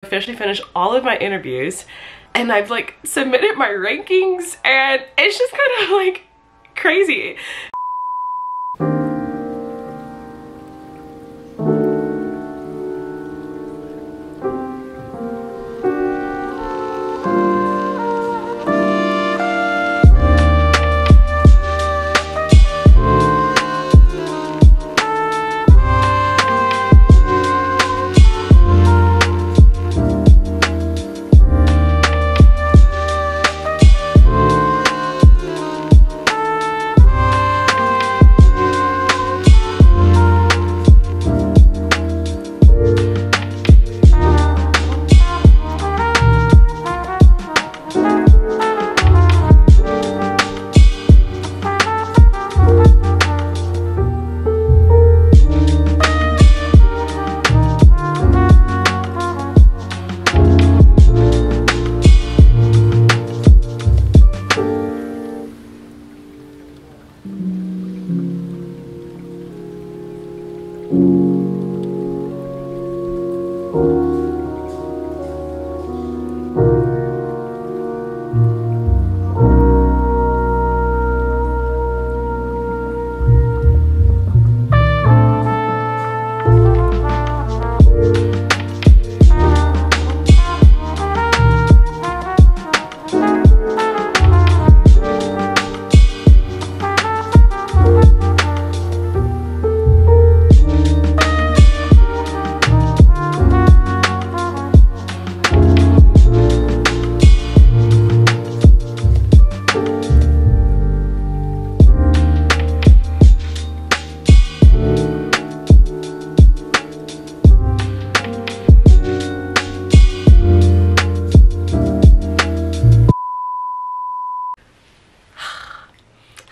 Officially finished all of my interviews and I've like submitted my rankings and it's just kind of like crazy.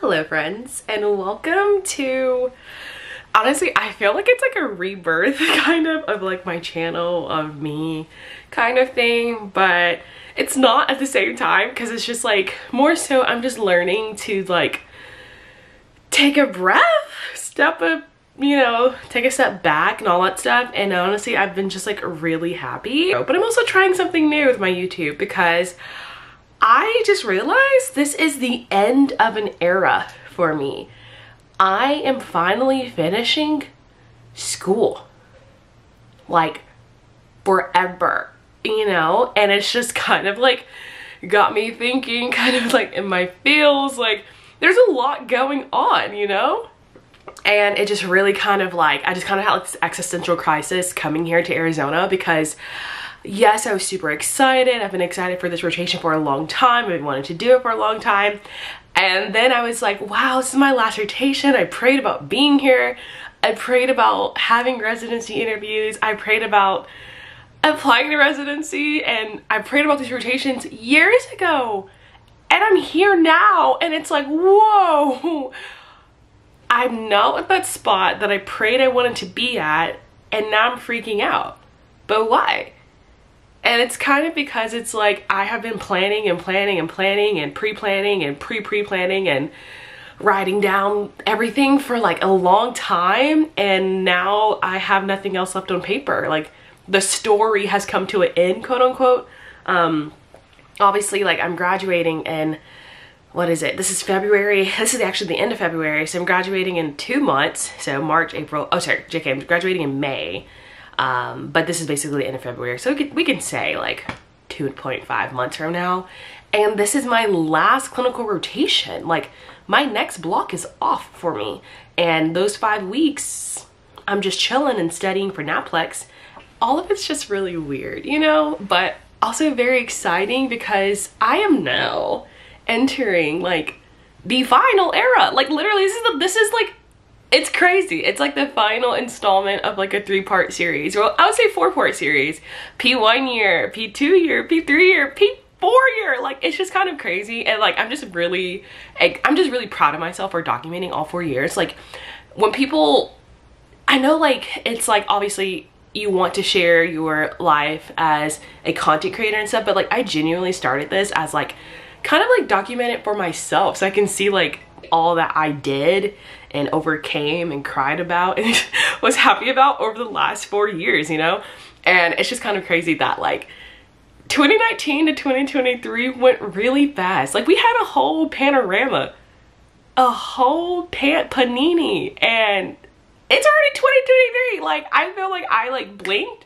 Hello friends, and welcome to, honestly, I feel like it's like a rebirth kind of like my channel, of me kind of thing, but it's not at the same time because it's just like more so I'm just learning to like take a breath, take a step back and all that stuff. And honestly, I've been just like really happy, but I'm also trying something new with my YouTube because I just realized this is the end of an era for me. I am finally finishing school, like forever, and it's just kind of like got me thinking kind of like in my feels, like there's a lot going on, and it just really kind of like, I just kind of had like this existential crisis coming here to Arizona because yes, I was super excited. I've been excited for this rotation for a long time. I've been wanting to do it for a long time. And then I was like, wow, this is my last rotation. I prayed about being here. I prayed about having residency interviews. I prayed about applying to residency. And I prayed about these rotations years ago. And I'm here now. And it's like, whoa. I'm not at that spot that I prayed I wanted to be at. And now I'm freaking out. But why? And it's kind of because it's like I have been planning and planning and planning and pre-planning and pre-pre-planning and writing down everything for like a long time, and now I have nothing else left on paper. Like the story has come to an end, quote unquote. Obviously, like I'm graduating in, what is it? This is February. This is actually the end of February. So I'm graduating in 2 months. So March, April, oh sorry, JK, I'm graduating in May. But this is basically the end of February, so we can say like 2.5 months from now. And this is my last clinical rotation. Like my next block is off for me, and those 5 weeks I'm just chilling and studying for NAPLEX. All of it's just really weird, but also very exciting because I am now entering like the final era. Like literally this is like, it's crazy. It's like the final installment of like a 3-part series. Well, I would say 4-part series. P1 year, P2 year, P3 year, P4 year. Like it's just kind of crazy. And like I'm just really proud of myself for documenting all 4 years. Like when people, I know like it's like obviously you want to share your life as a content creator and stuff, but like I genuinely started this as like kind of like document it for myself so I can see like all that I did and overcame and cried about and was happy about over the last 4 years, And it's just kind of crazy that like 2019 to 2023 went really fast. Like we had a whole panorama, a whole panini, and it's already 2023. Like I feel like I like blinked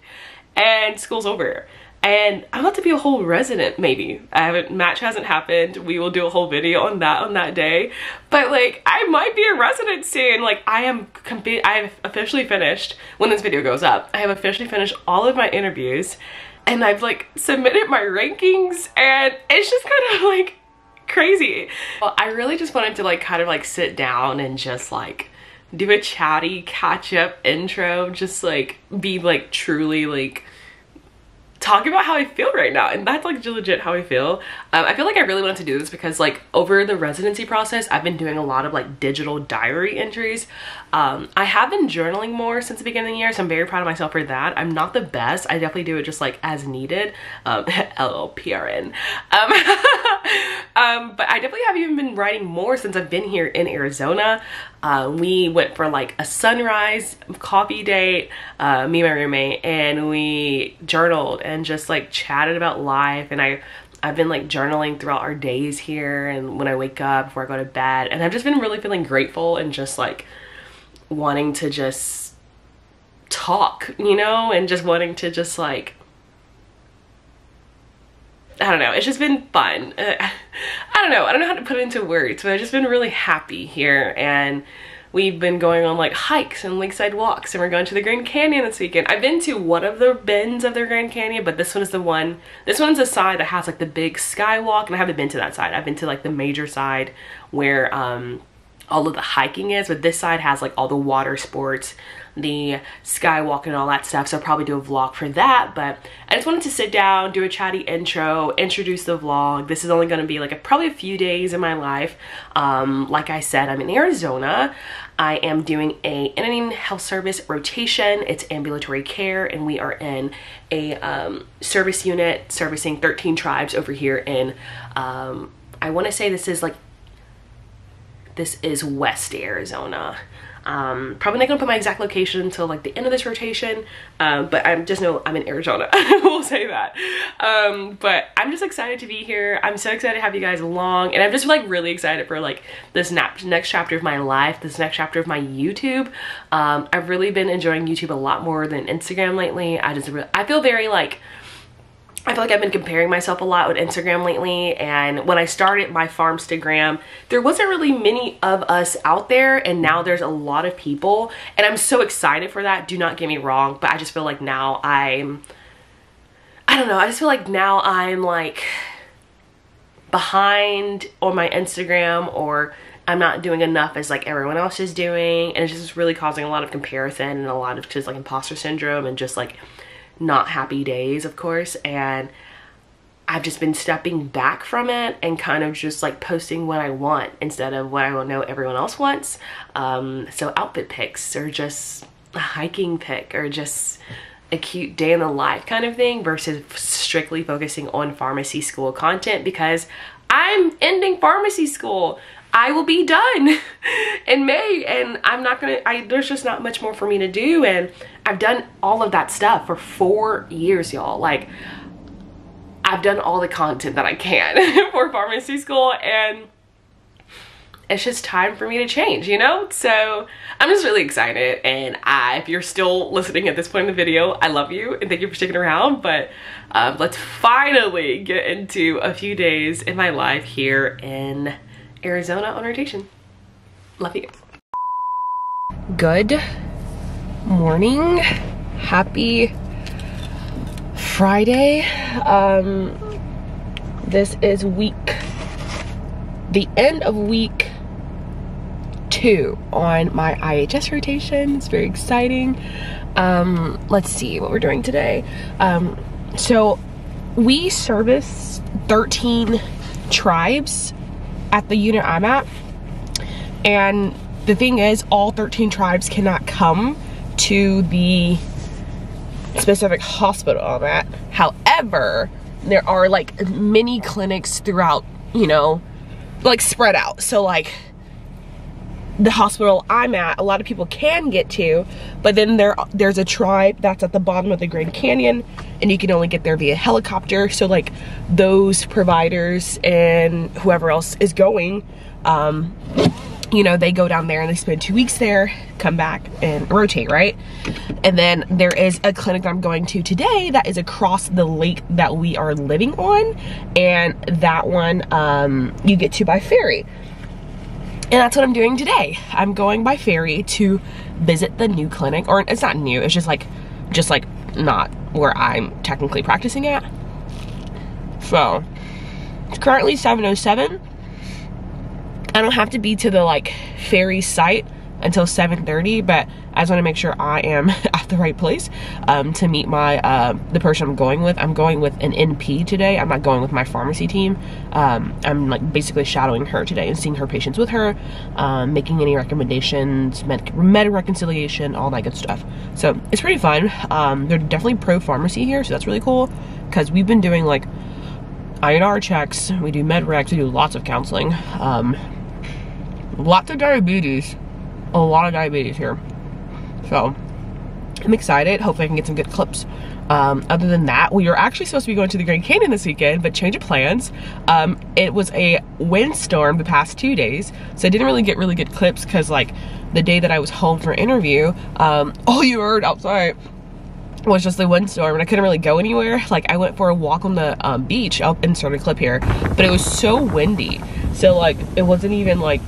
and school's over. And I'm about to be a whole resident, maybe. Match hasn't happened. We will do a whole video on that day. But like, I might be a resident soon. Like I've officially finished, when this video goes up, I have officially finished all of my interviews and I've like submitted my rankings, and it's just kind of like crazy. Well, I really just wanted to like kind of like sit down and just like do a chatty catch up intro, just like be like truly like talk about how I feel right now. And that's like legit how I feel. I feel like I really wanted to do this because like over the residency process, I've been doing a lot of like digital diary entries. I have been journaling more since the beginning of the year, so I'm very proud of myself for that. I'm not the best. I definitely do it just like as needed. LLPRN. But I definitely have even been writing more since I've been here in Arizona. We went for like a sunrise coffee date, me and my roommate, and we journaled and just like chatted about life. And I've been like journaling throughout our days here and when I wake up, before I go to bed. And I've just been really feeling grateful and just like wanting to just talk, you know, and just wanting to just like, I don't know, it's just been fun. I don't know how to put it into words, but I've just been really happy here. And we've been going on like hikes and lakeside walks, and we're going to the Grand Canyon this weekend. I've been to one of the bends of the Grand Canyon, but this one's the side that has like the big skywalk, and I haven't been to that side. I've been to like the major side where all of the hiking is, but this side has like all the water sports, the skywalk and all that stuff. So I'll probably do a vlog for that. But I just wanted to sit down, do a chatty intro, introduce the vlog. This is only going to be like probably a few days in my life. Like I said, I'm in Arizona. I am doing a in-and-out health service rotation. It's ambulatory care, and we are in a service unit servicing 13 tribes over here in I want to say this is West Arizona. Probably not gonna put my exact location until like the end of this rotation, but I just know I'm in Arizona. We'll say that. But I'm just excited to be here. I'm so excited to have you guys along, and I'm just like really excited for like this next chapter of my life, this next chapter of my YouTube. I've really been enjoying YouTube a lot more than Instagram lately. I feel like I've been comparing myself a lot with Instagram lately, and when I started my Farmstagram, there wasn't really many of us out there, and now there's a lot of people, and I'm so excited for that. Do not get me wrong, but I just feel like now I just feel like now I'm like behind on my Instagram, or I'm not doing enough as like everyone else is doing, and it's just really causing a lot of comparison and a lot of just like imposter syndrome and just like not happy days, of course. And I've just been stepping back from it and kind of just like posting what I want instead of what I know everyone else wants. So outfit pics, or just a hiking pic, or just a cute day in the life kind of thing, versus strictly focusing on pharmacy school content, because I'm ending pharmacy school. I will be done in May, and there's just not much more for me to do. And I've done all of that stuff for 4 years, y'all. Like, I've done all the content that I can for pharmacy school, and it's just time for me to change, you know? So I'm just really excited. And if you're still listening at this point in the video, I love you and thank you for sticking around. But let's finally get into a few days in my life here in Arizona on rotation. Love you. Good morning. Happy Friday. This is the end of week 2 on my IHS rotation. It's very exciting. Let's see what we're doing today. So we service 13 tribes at the unit I'm at, and the thing is, all 13 tribes cannot come to the specific hospital I'm at. However, there are like mini clinics throughout, you know, like spread out. So like the hospital I'm at, a lot of people can get to, but then there's a tribe that's at the bottom of the Grand Canyon, and you can only get there via helicopter. So like those providers and whoever else is going, you know, they go down there and they spend 2 weeks there, come back and rotate, right? And then there is a clinic that I'm going to today that is across the lake that we are living on, and that one you get to by ferry. And that's what I'm doing today. I'm going by ferry to visit the new clinic, or it's not new, it's just like not where I'm technically practicing at. So it's currently 7:07. I don't have to be to the like ferry site until 7:30, but I just want to make sure I am at the right place to meet my the person I'm going with. I'm going with an NP today. I'm not going with my pharmacy team. I'm like basically shadowing her today and seeing her patients with her, making any recommendations, med reconciliation, all that good stuff. So it's pretty fun. They're definitely pro pharmacy here, so that's really cool because we've been doing like INR checks, we do med recs, we do lots of counseling, lots of diabetes. A lot of diabetes here, so I'm excited. Hopefully I can get some good clips. Other than that, we were actually supposed to be going to the Grand Canyon this weekend, but change of plans. It was a windstorm the past 2 days, so I didn't really get really good clips because like the day that I was home for an interview, all you heard outside was just the windstorm, and I couldn't really go anywhere. Like I went for a walk on the beach. I'll insert a clip here, but it was so windy, so like it wasn't even like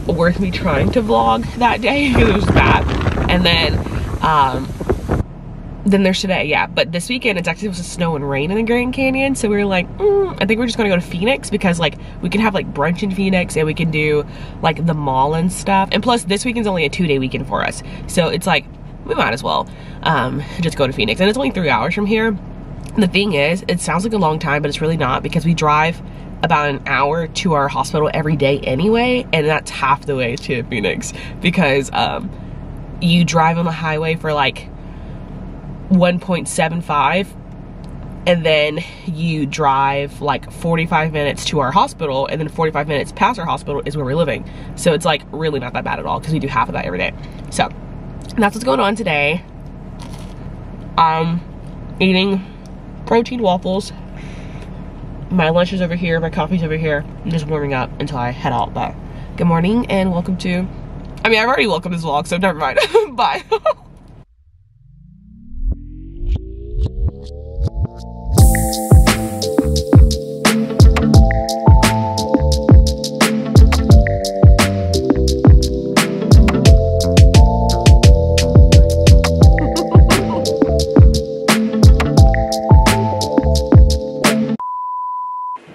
worth me trying to vlog that day because it was bad. And then there's today, yeah, but this weekend it's actually supposed to snow and rain in the Grand Canyon, so we were like, I think we're just gonna go to Phoenix because like we can have like brunch in Phoenix and we can do like the mall and stuff, and plus this weekend's only a 2-day weekend for us, so it's like we might as well just go to Phoenix, and it's only 3 hours from here. The thing is, it sounds like a long time, but it's really not, because we drive about an hour to our hospital every day anyway, and that's half the way to Phoenix, because you drive on the highway for like 1.75, and then you drive like 45 minutes to our hospital, and then 45 minutes past our hospital is where we're living. So it's like really not that bad at all, because we do half of that every day. So that's what's going on today. I'm eating protein waffles. My lunch is over here, my coffee's over here. I'm just warming up until I head out. But good morning and welcome to, I mean, I've already welcomed this vlog, so never mind. Bye.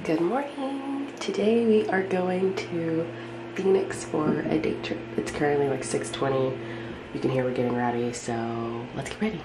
Good morning. Today we are going to Phoenix for a day trip. It's currently like 6:20. You can hear we're getting ready, so let's get ready.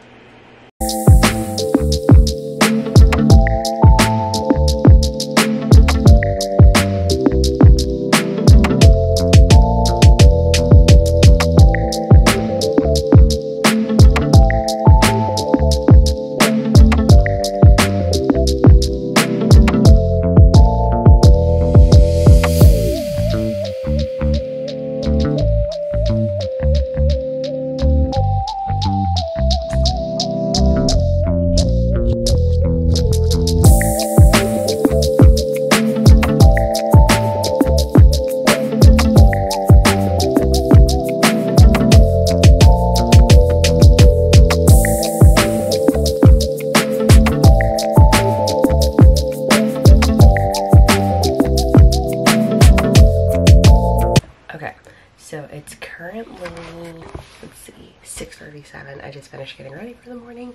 So it's currently, let's see, 6:37. I just finished getting ready for the morning.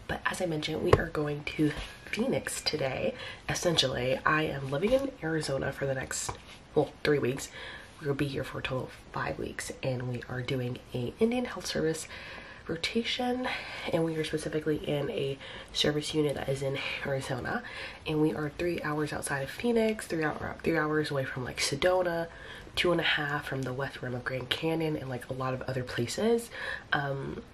But as I mentioned, we are going to Phoenix today. Essentially, I am living in Arizona for the next, well, 3 weeks. We're gonna be here for a total of 5 weeks, and we are doing a Indian Health Service rotation, and we are specifically in a service unit that is in Arizona, and we are 3 hours outside of Phoenix, 3 hours away from like Sedona, 2.5 from the west rim of Grand Canyon, and like a lot of other places.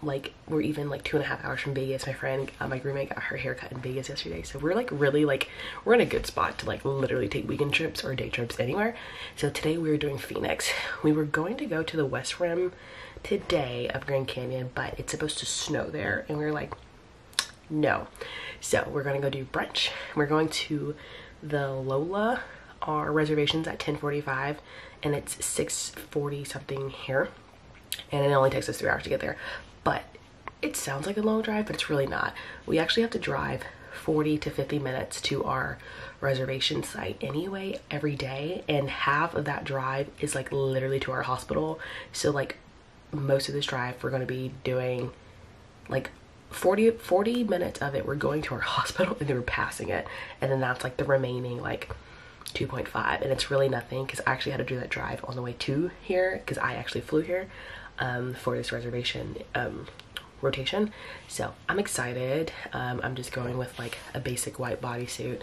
Like we're even like 2.5 hours from Vegas. My friend, my roommate, got her haircut in Vegas yesterday, so we're like really like we're in a good spot to like literally take weekend trips or day trips anywhere. So today we were doing Phoenix. We were going to go to the west rim today of Grand Canyon, but it's supposed to snow there, and we were like, no. So we're gonna go do brunch. We're going to the Lola. Our reservations at 10:45, and it's 6:40 something here, and it only takes us 3 hours to get there. But it sounds like a long drive, but it's really not. We actually have to drive 40 to 50 minutes to our reservation site anyway every day, and half of that drive is like literally to our hospital. So like most of this drive we're going to be doing like 40 minutes of it we're going to our hospital, and then we're passing it, and then that's like the remaining like 2.5, and it's really nothing because I actually had to do that drive on the way to here because I actually flew here for this reservation rotation. So I'm excited. I'm just going with like a basic white bodysuit,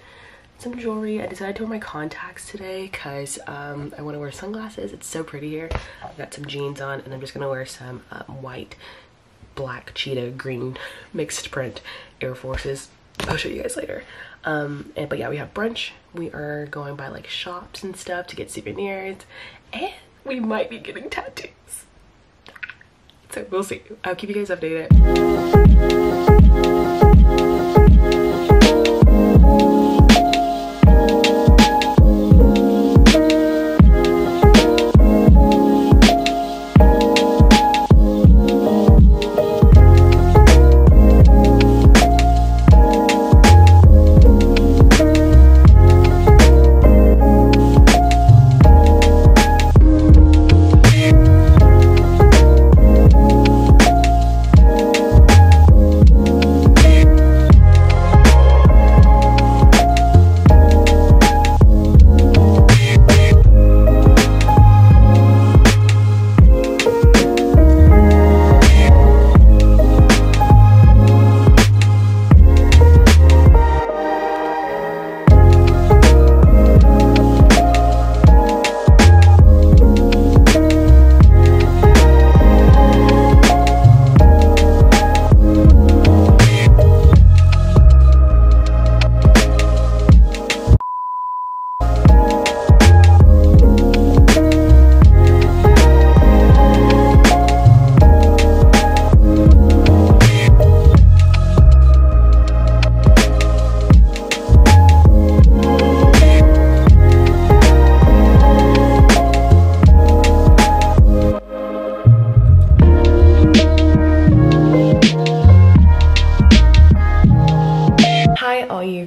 some jewelry. I decided to wear my contacts today because I want to wear sunglasses. It's so pretty here. I've got some jeans on, and I'm just gonna wear some white, black, cheetah, green mixed print Air Forces. I'll show you guys later. But yeah, we have brunch. We are going by like shops and stuff to get souvenirs, and we might be getting tattoos. So we'll see. I'll keep you guys updated.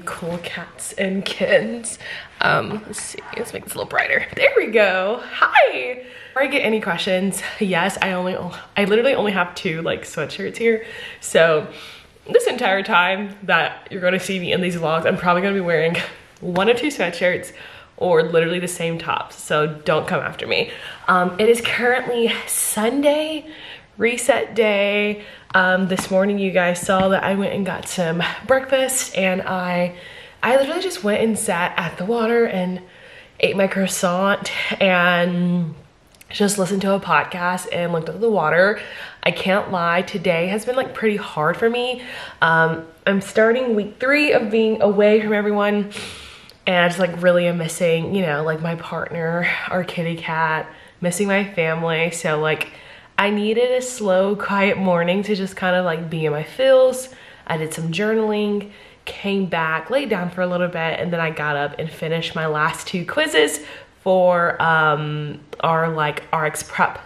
Cool cats and kittens. Let's see, let's make this a little brighter. There we go. Hi. Before I get any questions, yes, I literally only have 2 like sweatshirts here. So this entire time that you're gonna see me in these vlogs, I'm probably gonna be wearing 1 or 2 sweatshirts or literally the same tops. So don't come after me. It is currently Sunday, reset day. This morning you guys saw that I went and got some breakfast, and I literally just went and sat at the water and ate my croissant and just listened to a podcast and looked at the water. I can't lie, today has been like pretty hard for me. I'm starting week 3 of being away from everyone, and I just like really am missing, you know, like my partner, our kitty cat, missing my family. So like I needed a slow, quiet morning to just kind of like be in my feels. I did some journaling, came back, laid down for a little bit, and then I got up and finished my last 2 quizzes for our like RX prep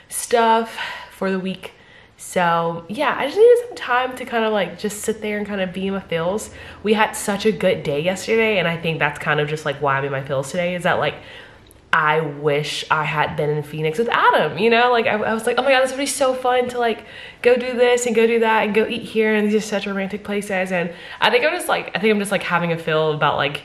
stuff for the week. So yeah, I just needed some time to kind of like just sit there and kind of be in my feels. We had such a good day yesterday, and I think that's kind of just like why I'm in my feels today, is that like I wish I had been in Phoenix with Adam, you know? Like I was like, oh my God, this would be so fun to like go do this and go do that and go eat here, and these are such romantic places. And I think I'm just like having a feel about like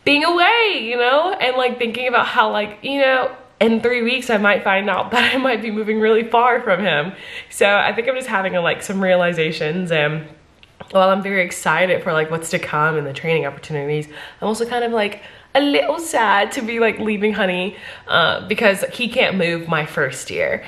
being away, you know? And like thinking about how like, you know, in 3 weeks I might find out that I might be moving really far from him. So I think I'm just having like some realizations, and while I'm very excited for like what's to come and the training opportunities, I'm also kind of like a little sad to be like leaving Honey because he can't move my first year.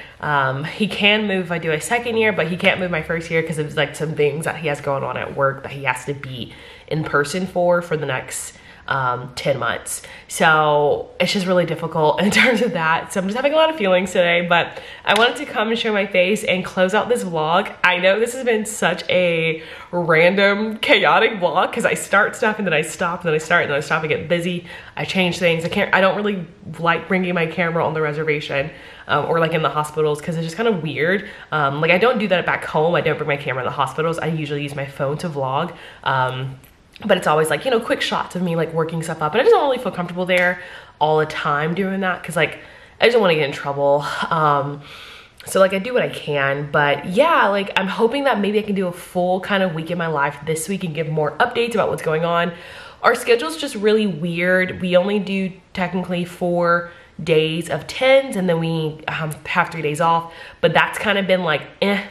He can move if I do a second year, but he can't move my first year because of like some things that he has going on at work that he has to be in person for the next 10 months. So it's just really difficult in terms of that. So I'm just having a lot of feelings today, but I wanted to come and show my face and close out this vlog. I know this has been such a random, chaotic vlog because I start stuff and then I stop, and then I start and then I stop and get busy. I change things. I don't really like bringing my camera on the reservation or like in the hospitals because it's just kind of weird. Like I don't do that back home. I don't bring my camera in the hospitals. I usually use my phone to vlog. But it's always like, you know, quick shots of me like working stuff up, and I just don't really feel comfortable there all the time doing that because like I just don't want to get in trouble. So like I do what I can, but yeah, like I'm hoping that maybe I can do a full kind of week in my life this week and give more updates about what's going on. Our schedule's just really weird. We only do technically 4 days of 10s, and then we have 3 days off, but that's kind of been like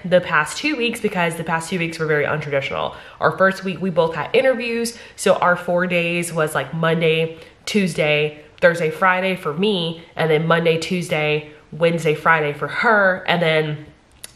the past 2 weeks because the past 2 weeks were very untraditional. Our first week we both had interviews, so our 4 days was like Monday, Tuesday, Thursday, Friday for me, and then Monday, Tuesday, Wednesday, Friday for her. And then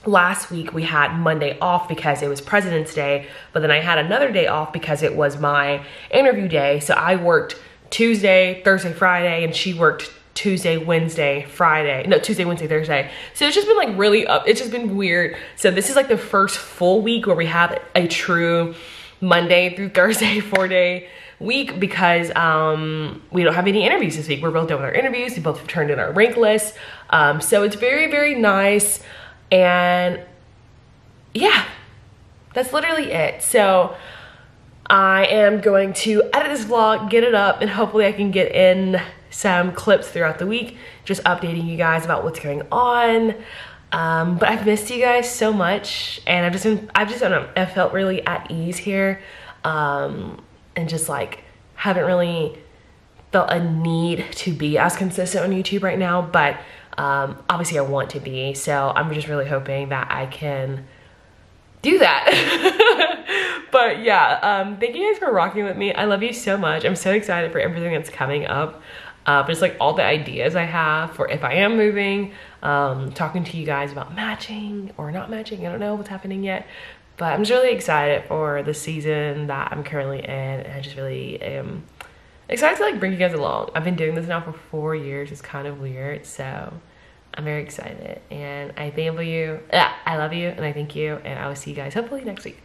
last week we had Monday off because it was President's Day, but then I had another day off because it was my interview day. So I worked Tuesday, Thursday, Friday, and she worked Tuesday, Wednesday, Friday. No, Tuesday, Wednesday, Thursday. So it's just been like really it's just been weird. So this is like the first full week where we have a true Monday through Thursday 4-day week because we don't have any interviews this week. We're both done with our interviews. We both turned in our rank list. So it's very, very nice. And yeah, that's literally it. So I am going to edit this vlog, get it up, and hopefully I can get in some clips throughout the week, just updating you guys about what's going on. But I've missed you guys so much, and I don't know, I felt really at ease here, and just like haven't really felt a need to be as consistent on YouTube right now, but obviously I want to be, so I'm just really hoping that I can do that. But yeah, thank you guys for rocking with me. I love you so much. I'm so excited for everything that's coming up. Just like all the ideas I have for if I am moving, talking to you guys about matching or not matching. I don't know what's happening yet, but I'm just really excited for the season that I'm currently in, and I just really am excited to like bring you guys along. I've been doing this now for 4 years. It's kind of weird, so I'm very excited, and I thank you. I love you, and I thank you, and I will see you guys hopefully next week.